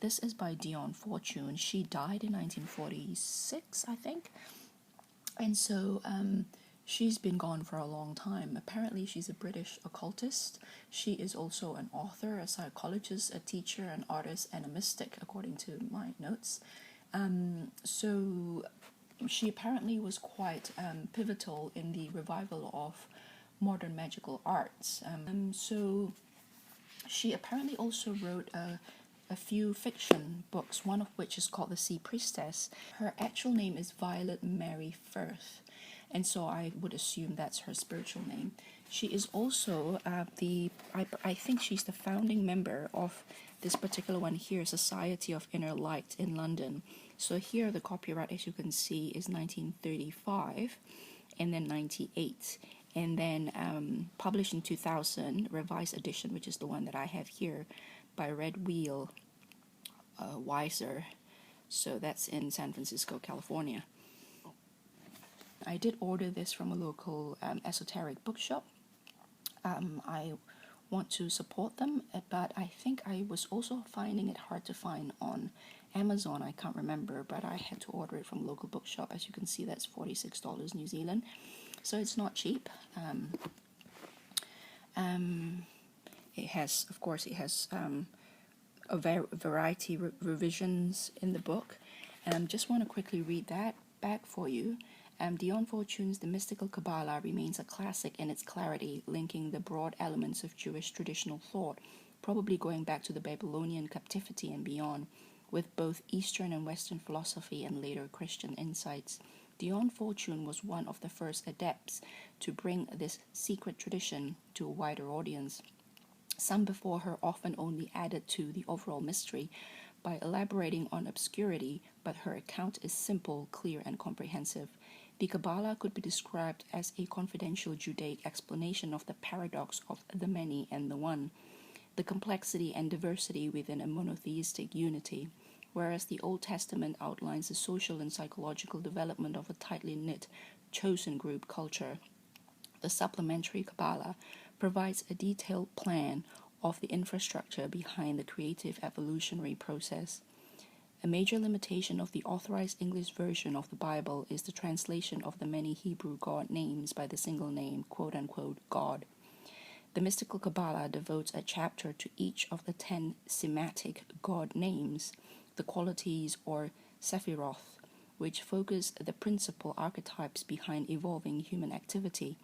This is by Dion Fortune. She died in 1946, I think. And so she's been gone for a long time. Apparently, she's a British occultist. She is also an author, a psychologist, a teacher, an artist, and a mystic, according to my notes. So she apparently was quite pivotal in the revival of modern magical arts. So she apparently also wrote a few fiction books, one of which is called The Sea Priestess. Her actual name is Violet Mary Firth, and so I would assume that's her spiritual name. She is also I think she's the founding member of this particular one here, Society of Inner Light in London. So here the copyright, as you can see, is 1935 and then 98. And then published in 2000, revised edition, which is the one that I have here, by Red Wheel Weiser. So that's in San Francisco, California. I did order this from a local esoteric bookshop. I want to support them, but I think I was also finding it hard to find on Amazon. I can't remember, but I had to order it from a local bookshop. As you can see, that's $46 New Zealand. So it's not cheap. It has, of course, a variety revisions in the book. Just want to quickly read that back for you. Dion Fortune's The Mystical Kabbalah remains a classic in its clarity, linking the broad elements of Jewish traditional thought, probably going back to the Babylonian captivity and beyond, with both Eastern and Western philosophy and later Christian insights. Dion Fortune was one of the first adepts to bring this secret tradition to a wider audience. Some before her often only added to the overall mystery by elaborating on obscurity, but her account is simple, clear, and comprehensive. The Kabbalah could be described as a confidential Judaic explanation of the paradox of the many and the one, the complexity and diversity within a monotheistic unity. Whereas the Old Testament outlines the social and psychological development of a tightly knit, chosen group culture, the supplementary Kabbalah provides a detailed plan of the infrastructure behind the creative evolutionary process. A major limitation of the authorized English version of the Bible is the translation of the many Hebrew God names by the single name, quote-unquote, God. The Mystical Kabbalah devotes a chapter to each of the 10 Somatic God Names, the qualities or Sephiroth, which focus the principal archetypes behind evolving human activity.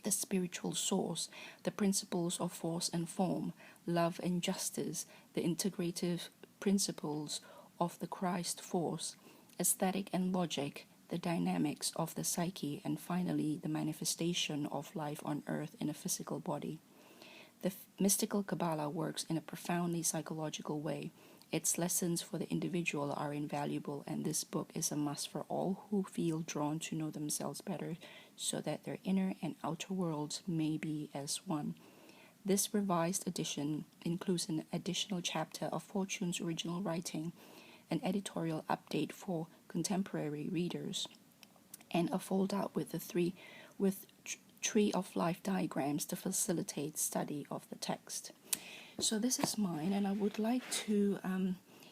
The spiritual source, the principles of force and form, love and justice, the integrative principles of the Christ force, aesthetic and logic, the dynamics of the psyche, and finally the manifestation of life on earth in a physical body. The Mystical Kabbalah works in a profoundly psychological way. Its lessons for the individual are invaluable, and this book is a must for all who feel drawn to know themselves better so that their inner and outer worlds may be as one. This revised edition includes an additional chapter of Fortune's original writing, an editorial update for contemporary readers, and a foldout with tree of life diagrams to facilitate study of the text. So this is mine, and I would like to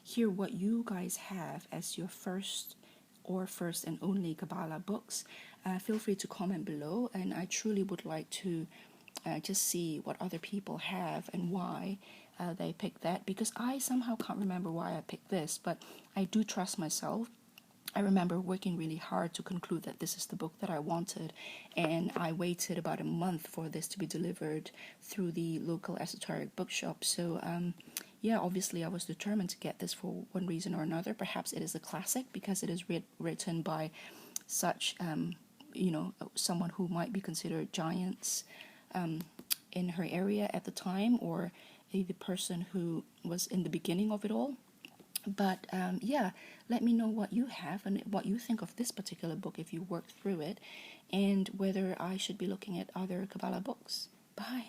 hear what you guys have as your first and only Kabbalah books. Feel free to comment below, and I truly would like to just see what other people have and why they picked that, because I somehow can't remember why I picked this, but I do trust myself. I remember working really hard to conclude that this is the book that I wanted, and I waited about a month for this to be delivered through the local esoteric bookshop. So yeah, obviously I was determined to get this for one reason or another. Perhaps it is a classic because it is written by such someone who might be considered giants in her area at the time, or the person who was in the beginning of it all. But yeah, let me know what you have and what you think of this particular book if you worked through it, and whether I should be looking at other Kabbalah books. Bye.